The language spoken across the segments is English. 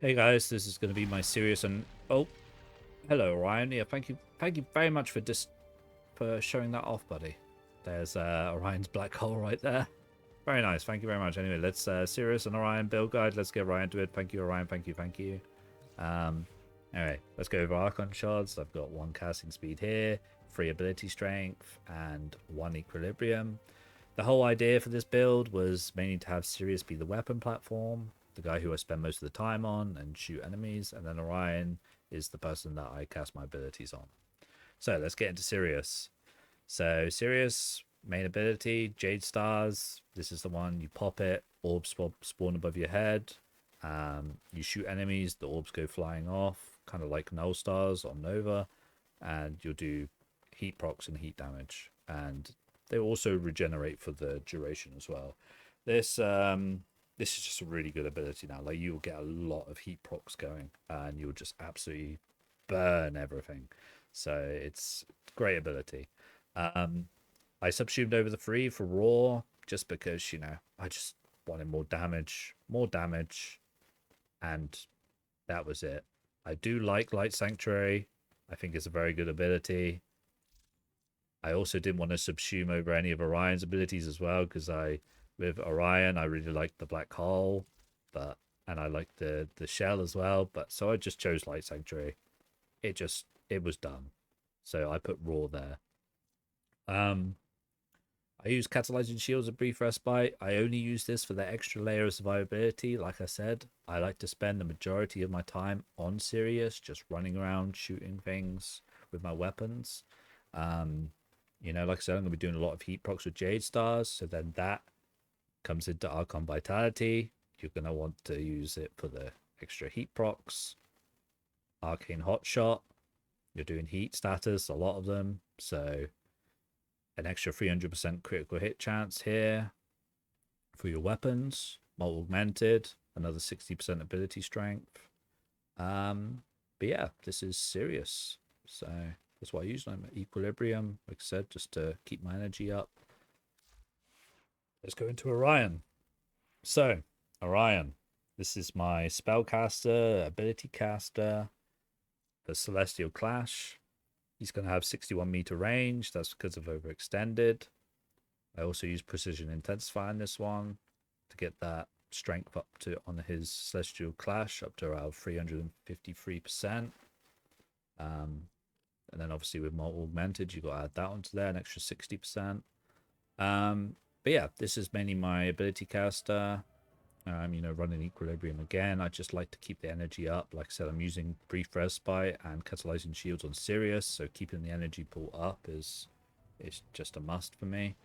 Hey guys, this is going to be my Sirius and hello Orion. Yeah, thank you very much for for showing that off, buddy. There's Orion's black hole right there. Very nice, thank you very much. Anyway, let's Sirius and Orion build guide. Let's get right into it. Thank you Orion, thank you. Um, anyway, let's go over Archon shards. I've got 1 casting speed here, 3 ability strength, and 1 equilibrium. The whole idea for this build was mainly to have Sirius be the weapon platform, the guy who I spend most of the time on and shoot enemies, and then Orion is the person that I cast my abilities on. So let's get into Sirius. So Sirius, main ability, Jade Stars. This is the one, you pop it, orbs spawn above your head. You shoot enemies, the orbs go flying off, kind of like Null Stars on Nova, and you'll do heat procs and heat damage. And they also regenerate for the duration as well. This is just a really good ability now. Like, you'll get a lot of heat procs going, and you'll just absolutely burn everything. So it's a great ability. Um, I subsumed over the 3 for raw just because I just wanted more damage, and that was it. I do like Light Sanctuary. I think it's a very good ability. I also didn't want to subsume over any of Orion's abilities as well, because with Orion I really liked the black hole, and I liked the shell as well. But so I just chose Light Sanctuary. It was done. So I put raw there. Um, I use catalyzing shields and brief respite. I only use this for the extra layer of survivability. Like I said, I like to spend the majority of my time on Sirius, just running around shooting things with my weapons. Um, like I said, I'm going to be doing a lot of heat procs with Jade Stars. So then that comes into Archon Vitality. You're going to want to use it for the extra heat procs. Arcane Hotshot. You're doing heat status, a lot of them. So an extra 300% critical hit chance here for your weapons. Molt Augmented, another 60% ability strength. But yeah, this is Sirius. So that's what I use. I'm at Equilibrium, like I said, just to keep my energy up. Let's go into Orion. So, Orion. This is my spellcaster, ability caster for Celestial Clash. He's going to have 61-meter range. That's because of overextended. I also use Precision Intensify in this one to get that strength up to, on his Celestial Clash, up to around 353%. And then obviously with Molt Augmented, you've got to add that onto there, an extra 60%. But yeah, this is mainly my ability caster. Running Equilibrium again. I just like to keep the energy up. Like I said, I'm using Brief Respite and Catalyzing Shields on Sirius, so keeping the energy pool up is just a must for me.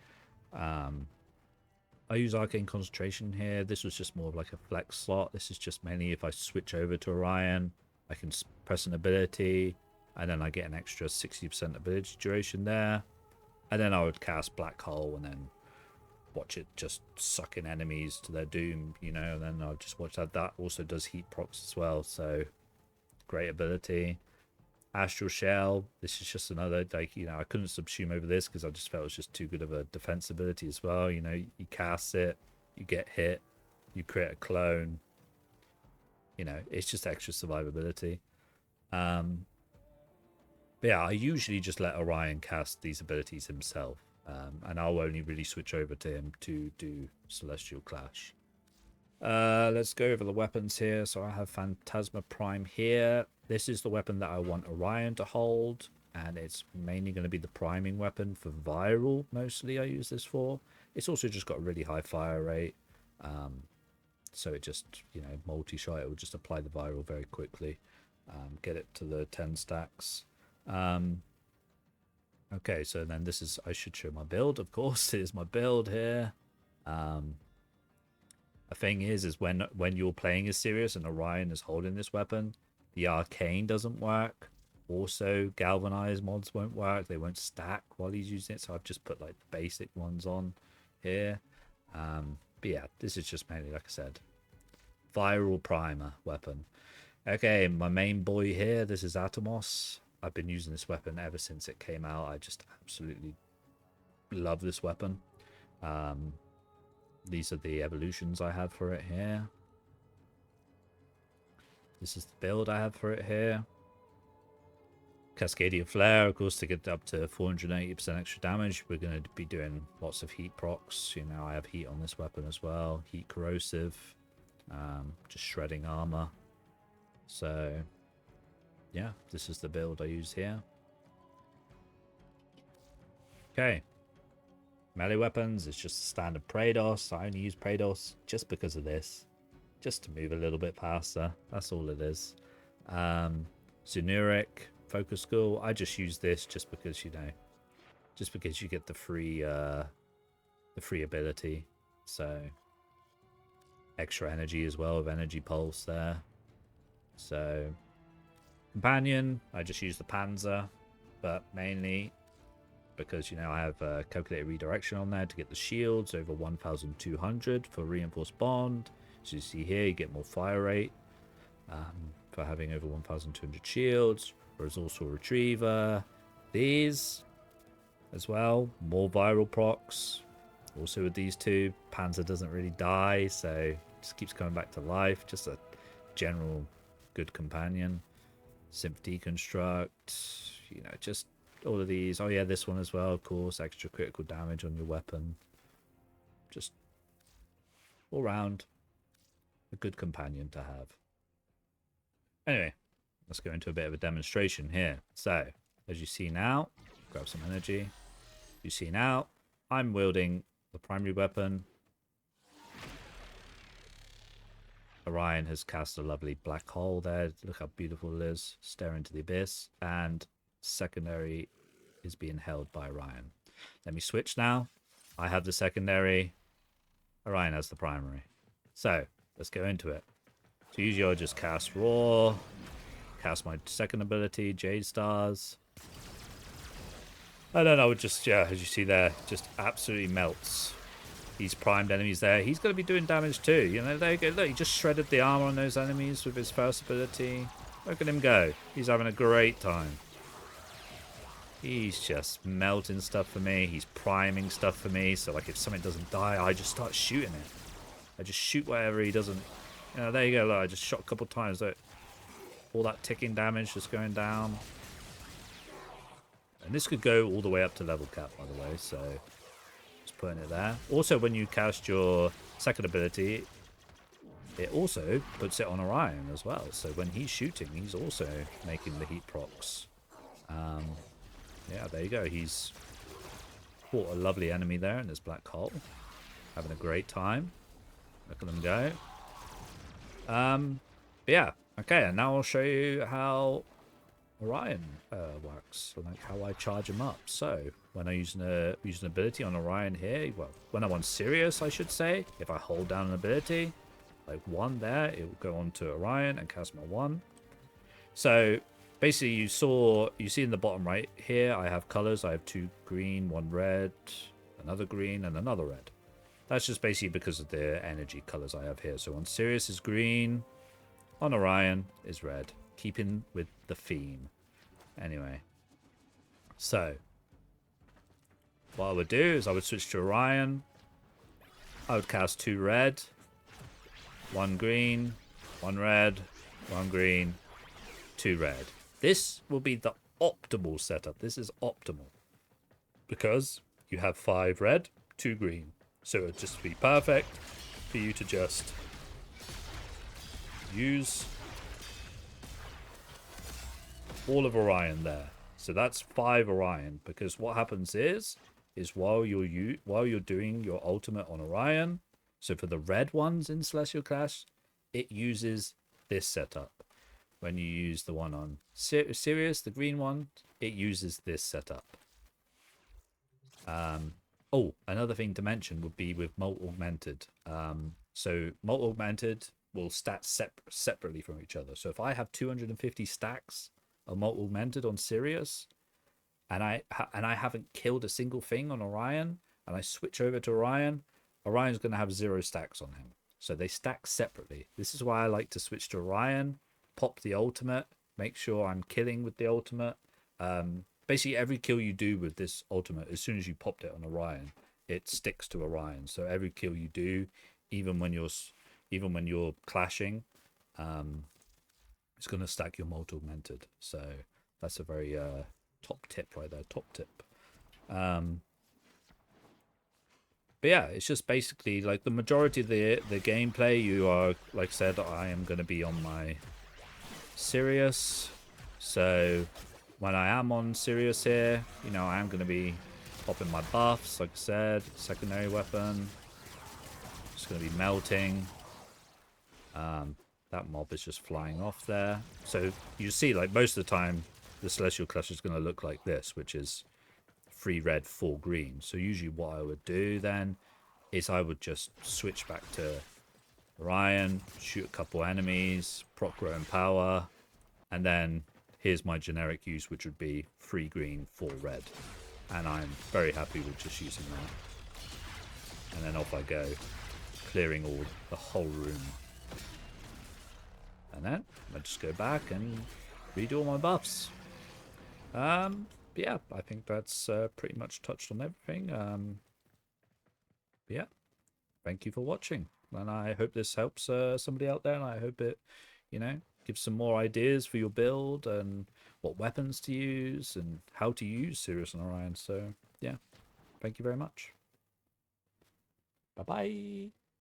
I use Arcane Concentration here. This was just more of like a flex slot. This is just mainly if I switch over to Orion, I can press an ability, and then I get an extra 60% ability duration there. And then I would cast Black Hole and then watch it just sucking enemies to their doom, and then I'll just watch that. That also does heat procs as well, so great ability. Astral Shell, this is just another, I couldn't subsume over this because I just felt it was just too good of a defense ability as well. You cast it, you get hit, you create a clone. It's just extra survivability. But yeah, I usually just let Orion cast these abilities himself. And I'll only really switch over to him to do Celestial Clash. Let's go over the weapons here. So I have Phantasma Prime here. This is the weapon that I want Orion to hold, and it's mainly going to be the priming weapon for viral. Mostly I use this for. It's also just got a really high fire rate. So it just, multi-shot, it will just apply the viral very quickly. Get it to the 10 stacks. Okay, so then I should show my build, of course. Here's my build here. The thing is when you're playing as Sirius and Orion is holding this weapon, the arcane doesn't work. Also, galvanized mods won't work. They won't stack while he's using it. So I've just put like the basic ones on here. But yeah, this is just mainly, like I said, viral primer weapon. Okay, my main boy here, this is Atomos. I've been using this weapon ever since it came out. I just absolutely love this weapon. These are the evolutions I have for it here. This is the build I have for it here. Cascadian Flare, of course, to get up to 480% extra damage. We're going to be doing lots of heat procs. You know, I have heat on this weapon as well. Heat corrosive. Just shredding armor. So, yeah, this is the build I use here. Okay. Melee weapons, it's just standard Praedos. I only use Praedos just because of this. Just to move a little bit faster. That's all it is. Zenurik, Focus School. I just use this just because, you know, just because you get the free ability. So extra energy as well with Energy Pulse there. So Companion, I just use the Panzer, but mainly because, you know, I have calculated redirection on there to get the shields over 1,200 for reinforced bond. So you see here, you get more fire rate for having over 1,200 shields. There's also a retriever. These as well, more viral procs. Also with these two, Panzer doesn't really die, so just keeps coming back to life. Just a general good companion. Synth Deconstruct, you know, just all of these. Oh yeah, this one as well, of course. Extra critical damage on your weapon. Just all round a good companion to have. Anyway, let's go into a bit of a demonstration here. So, as you see now, grab some energy. You see now, I'm wielding the primary weapon. Orion has cast a lovely black hole there. Look how beautiful it is. Stare into the abyss. And secondary is being held by Orion. Let me switch now. I have the secondary. Orion has the primary. So, let's go into it. So usually I'll just cast Raw. Cast my second ability, Jade Stars. And then I would just, yeah, as you see there, just absolutely melts these primed enemies there. He's going to be doing damage too. You know, there you go. Look, he just shredded the armor on those enemies with his first ability. Look at him go. He's having a great time. He's just melting stuff for me. He's priming stuff for me. So, like, if something doesn't die, I just start shooting it. I just shoot whatever he doesn't. You know, there you go. Look, I just shot a couple times. Look, all that ticking damage just going down. And this could go all the way up to level cap, by the way. So, just putting it there. Also, when you cast your second ability, it also puts it on Orion as well. So when he's shooting, he's also making the heat procs. Yeah, there you go. He's fought a lovely enemy there in this black hole. Having a great time. Look at them go. Yeah. Okay, and now I'll show you how Orion works, like how I charge him up. So when I use an ability on Orion here, well, when I'm on Sirius, I should say, if I hold down an ability, like one there, it will go on to Orion and cast my one. So basically, you see in the bottom right here, I have colors. I have 2 green, 1 red, another green, and another red. That's just basically because of the energy colors I have here. So on Sirius is green, on Orion is red, keeping with the theme. Anyway, so what I would do is I would switch to Orion. I would cast 2 red, 1 green, 1 red, 1 green, 2 red. This will be the optimal setup. This is optimal because you have 5 red, 2 green. So it would just be perfect for you to just use all of Orion there. So that's 5 Orion, because what happens is while you're doing your ultimate on Orion, so for the red ones in Celestial Clash, it uses this setup. When you use the one on Sirius, the green one, it uses this setup. Oh, another thing to mention would be with Molt Augmented. So Molt Augmented will stat separately from each other. So if I have 250 stacks of Molt Augmented on Sirius, and I haven't killed a single thing on Orion, and I switch over to Orion, Orion's going to have 0 stacks on him. So they stack separately. This is why I like to switch to Orion, pop the ultimate, make sure I'm killing with the ultimate. Basically, every kill you do with this ultimate, as soon as you popped it on Orion, it sticks to Orion. So every kill you do, even when you're clashing, it's going to stack your multi-augmented. So that's a very top tip right there, top tip. But yeah, it's just basically like the majority of the gameplay. You are, like I said, I am going to be on my Sirius. So when I am on Sirius here, you know, I am going to be popping my buffs, like I said, secondary weapon. Just going to be melting. That mob is just flying off there. So you see, like, most of the time, the Celestial Cluster is going to look like this, which is 3 red, 4 green. So usually what I would do then is I would just switch back to Orion, shoot a couple enemies, proc grow in power, and then here's my generic use, which would be 3 green, 4 red. And I'm very happy with just using that. And then off I go, clearing the whole room. And then I just go back and redo all my buffs. Yeah, I think that's pretty much touched on everything. Yeah, thank you for watching, and I hope this helps somebody out there, and I hope it, you know, gives some more ideas for your build and what weapons to use and how to use Sirius and Orion. So yeah, thank you very much. Bye bye.